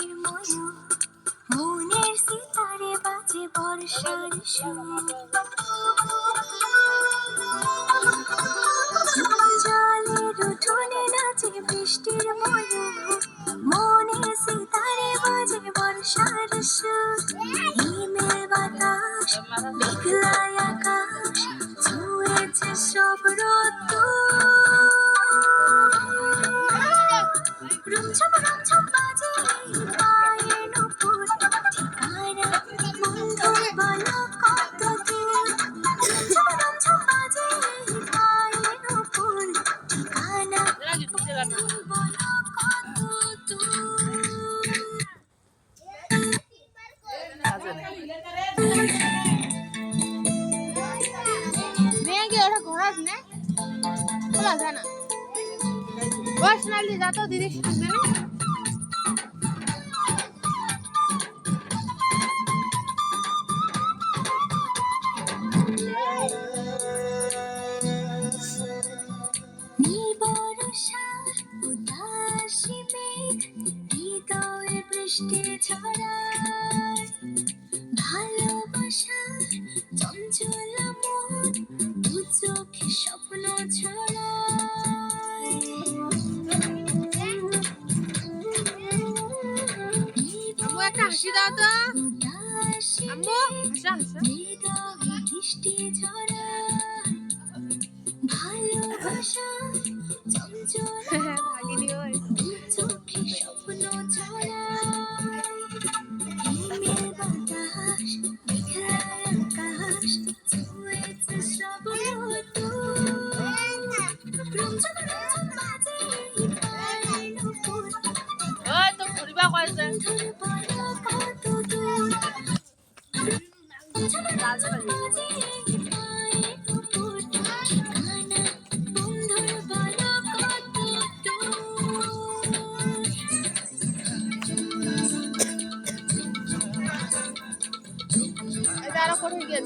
বৃষ্টির ময়ূর মনের সিতারে বাজে বর্ষার সুর জলের উঠোনে নাচে বৃষ্টির ময়ূর মনের সিতারে বাজে বর্ষার সুর হিমেল বাতাস মেঘলা আকাশ ছুঁয়েছে সব রুমঝুম রুমঝুম বাজে পায়ের নুপুর ঠিকানা বন্ধু বলো কত দূর রুমঝুম রুমঝুম বাজে পায়ের নুপুর ঠিকানা বন্ধু বলো কত দূর মেয়েকে ওটা ঘোরাস না খোলা যায় না पर्सनली जातो दीदी शुद्ध বৃষ্টি ছড়ায় ভালোবাসার চঞ্চল মন দু চোখে স্বপ্ন ছড়ায় আম্মু একটা হাসি দাও তো আম্মু বৃষ্টি ছড়ায় ভালোবাসার চঞ্চল দু চোখে স্বপ্ন ছড়ায় হিমেল বাতাস মেঘলা আকাশ ছুঁয়েছে সব রুমঝুম রুমঝুম বাজে পায়ের নুপুর ওই তো ঘুরিবা কইছে বন্ধুর বলো কত দূর রুমঝুম রুমঝুম বাজে পায়ের নুপুর ঠিকানা বন্ধুর বলো কত দূর এটা আরো কঠিন গেল